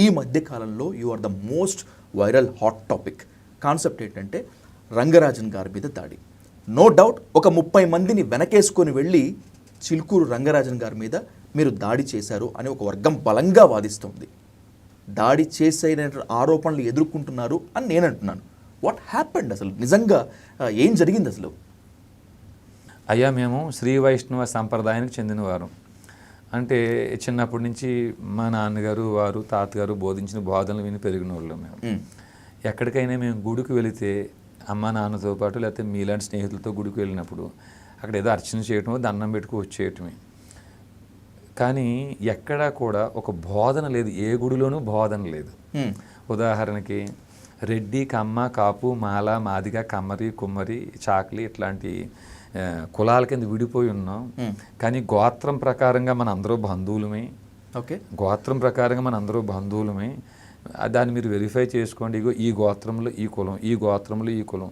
ఈ మధ్య కాలంలో you are the most viral hot topic. Concept ఏంటంటే రంగరాజన్ గారి మీద దాడి. నో డౌట్ ఒక 30 మందిని వెనకేసుకొని వెళ్ళి చిలుకూరు రంగరాజన్ గారి మీద మీరు దాడి చేశారు అని ఒక వర్గం బలంగా వాదిస్తుంది. దాడి చేసే ఆరోపణలు ఎదుర్కొంటున్నారు అని నేను అంటున్నాను. వాట్ హ్యాపెండ్ అసలు? నిజంగా ఏం జరిగింది అసలు? అయ్యా, మేము శ్రీ వైష్ణవ సంప్రదాయానికి చెందినవారు. అంటే చిన్నప్పటి నుంచి మా నాన్నగారు వారు తాతగారు బోధించిన బోధనలు విని పెరిగిన వాళ్ళు మేము. ఎక్కడికైనా మేము గుడికి వెళితే అమ్మ నాన్నతో పాటు లేకపోతే మీలాంటి స్నేహితులతో గుడికి వెళ్ళినప్పుడు అక్కడ ఏదో అర్చన చేయటమో దండం పెట్టుకు వచ్చేయటమే. కానీ ఎక్కడా కూడా ఒక బోధన లేదు, ఏ గుడిలోనూ బోధన లేదు. ఉదాహరణకి రెడ్డి, కమ్మ, కాపు, మాల, మాదిగ, కమ్మరి, కుమ్మరి, చాకలి ఇట్లాంటి కులాల కింద విడిపోయి ఉన్నాం. కానీ గోత్రం ప్రకారంగా మన అందరూ బంధువులమే. ఓకే, గోత్రం ప్రకారంగా మన అందరూ బంధువులమే. దాన్ని మీరు వెరిఫై చేసుకోండి. ఇగో ఈ గోత్రంలో ఈ కులం, ఈ గోత్రంలో ఈ కులం,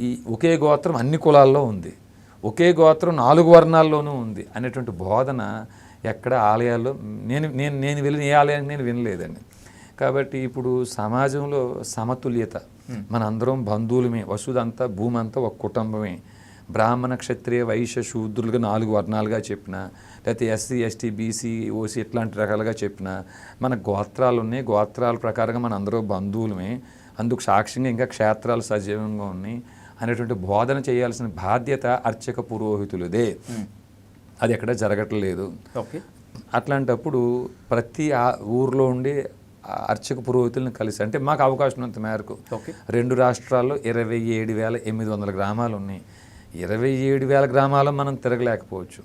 ఈ ఒకే గోత్రం అన్ని కులాల్లో ఉంది, ఒకే గోత్రం 4 వర్ణాల్లోనూ ఉంది అనేటువంటి బోధన ఎక్కడ ఆలయాల్లో నేను వెళ్ళిన ఏ ఆలయానికి నేను వినలేదండి. కాబట్టి ఇప్పుడు సమాజంలో సమతుల్యత, మన అందరం బంధువులమే, వసుదంతా భూమి అంతా ఒక కుటుంబమే. బ్రాహ్మణ, క్షత్రియ, వైశ్య, శూద్రులుగా 4 వర్ణాలుగా చెప్పిన, లేకపోతే ఎస్సీ, ఎస్టీ, బీసీ, ఓసీ ఇట్లాంటి రకాలుగా చెప్పిన, మన గోత్రాలు ఉన్నాయి, గోత్రాల ప్రకారంగా మన అందరూ బంధువులమే, అందుకు సాక్ష్యంగా ఇంకా క్షేత్రాలు సజీవంగా ఉన్నాయి అనేటువంటి బోధన చేయాల్సిన బాధ్యత అర్చక పురోహితులదే. అది ఎక్కడ జరగట్లేదు. ఓకే, అట్లాంటప్పుడు ప్రతి ఊర్లో ఉండి అర్చక పురోహితులను కలిసి, అంటే మాకు అవకాశం ఉన్నంత మేరకు 2 రాష్ట్రాల్లో 27,800 గ్రామాలు ఉన్నాయి. 27,000 గ్రామాల్లో మనం తిరగలేకపోవచ్చు.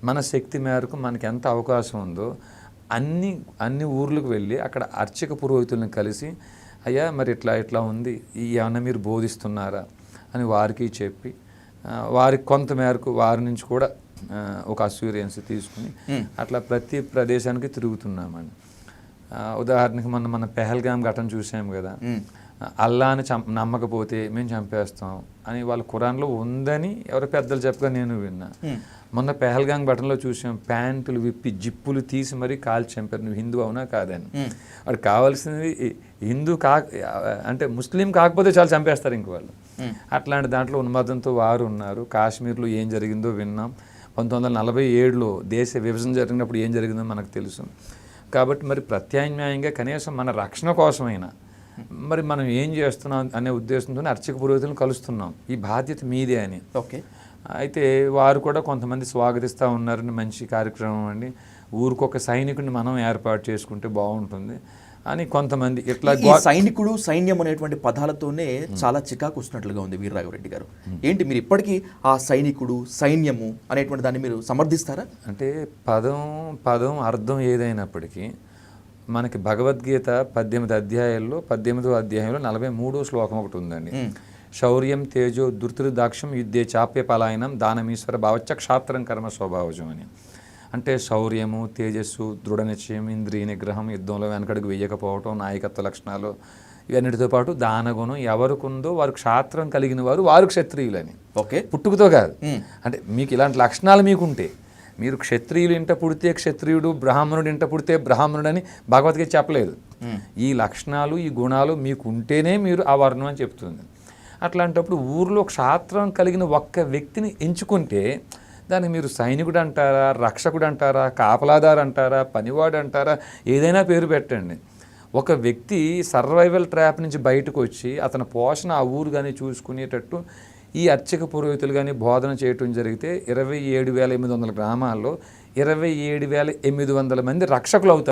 మన శక్తి మేరకు మనకి ఎంత అవకాశం ఉందో అన్ని ఊర్లకు వెళ్ళి అక్కడ అర్చక పురోహితులను కలిసి, అయ్యా మరి ఇట్లా ఉంది, ఏమన్నా మీరు బోధిస్తున్నారా అని వారికి చెప్పి, వారికి కొంత మేరకు వారి నుంచి కూడా ఒక అస్యూరెన్స్ తీసుకుని అట్లా ప్రతి ప్రదేశానికి తిరుగుతున్నామండి. ఉదాహరణకి మన పెహల్గామ్ ఘటన చూసాం కదా, అల్లాని నమ్మకపోతే మేము చంపేస్తాం అని వాళ్ళ ఖురాన్లో ఉందని ఎవరో పెద్దలు చెప్పగా నేను విన్నా. మొన్న పెహల్గామ్ ఘటనలో చూసాం, ప్యాంటులు విప్పి జిప్పులు తీసి మరీ కాల్చి చంపారు. నువ్వు హిందూ అవునా కాదని. వాడు కావాల్సింది హిందూ అంటే ముస్లిం కాకపోతే చాలా చంపేస్తారు ఇంక వాళ్ళు. అట్లాంటి దాంట్లో ఉన్మాదంతో వారు ఉన్నారు. కాశ్మీర్లో ఏం జరిగిందో విన్నాం. 1947లో దేశ విభజన జరిగినప్పుడు ఏం జరిగిందో మనకు తెలుసు. కాబట్టి మరి ప్రత్యామ్నాయంగా కనీసం మన రక్షణ కోసమైనా మరి మనం ఏం చేస్తున్నాం అనే ఉద్దేశంతో అర్చక పురోహితులను కలుస్తున్నాం. ఈ బాధ్యత మీదే అని. ఓకే, అయితే వారు కూడా కొంతమంది స్వాగతిస్తూ ఉన్నారని, మంచి కార్యక్రమం అండి, ఊరికొక సైనికుడిని మనం ఏర్పాటు చేసుకుంటే బాగుంటుంది అని కొంతమంది. ఇట్లా సైనికుడు, సైన్యం అనేటువంటి పదాలతోనే చాలా చికాకు వస్తున్నట్లుగా ఉంది వీర్రాఘవరెడ్డి గారు. ఏంటి మీరు ఇప్పటికీ ఆ సైనికుడు, సైన్యము అనేటువంటి దాన్ని మీరు సమర్థిస్తారా? అంటే పదం అర్థం ఏదైనప్పటికీ మనకి భగవద్గీత 18 అధ్యాయాల్లో 18వ అధ్యాయంలో 43వ శ్లోకం ఒకటి ఉందండి. శౌర్యం తేజో దుర్తిర్దాక్ష్యం యుద్ధే చాప్య పలాయనం దానమీశ్వర భావచ్చ క్షాత్రం కర్మ స్వభావజం అని. అంటే శౌర్యము, తేజస్సు, దృఢ నిశ్చయం, ఇంద్రియ నిగ్రహం, యుద్ధంలో వెనకడుగు వేయకపోవటం, నాయకత్వ లక్షణాలు, ఇవన్నిటితో పాటు దానగుణం ఎవరికి ఉందో వారు క్షాత్రం కలిగిన వారు క్షత్రియులని. ఓకే, పుట్టుకతో కాదు. అంటే మీకు ఇలాంటి లక్షణాలు మీకుంటే, మీరు క్షత్రియులు ఇంట పుడితే క్షత్రియుడు, బ్రాహ్మణుడు ఇంట పుడితే బ్రాహ్మణుడు అని భగవద్గీత చెప్పలేదు. ఈ లక్షణాలు, ఈ గుణాలు మీకు ఉంటేనే మీరు ఆ వర్ణం అని చెప్తుంది. అట్లాంటప్పుడు ఊర్లో క్షాత్రం కలిగిన ఒక్క వ్యక్తిని ఎంచుకుంటే దాన్ని మీరు సైనికుడు అంటారా, రక్షకుడు అంటారా, కాపలాదారు అంటారా, పనివాడు అంటారా, ఏదైనా పేరు పెట్టండి. ఒక వ్యక్తి సర్వైవల్ ట్రాప్ నుంచి బయటకు వచ్చి అతని పోషణ ఆ ఊరు కానీ చూసుకునేటట్టు ఈ అర్చక పురోహితులు కానీ బోధన చేయటం జరిగితే 27,800 గ్రామాల్లో 27,800 మంది రక్షకులు అవుతారు.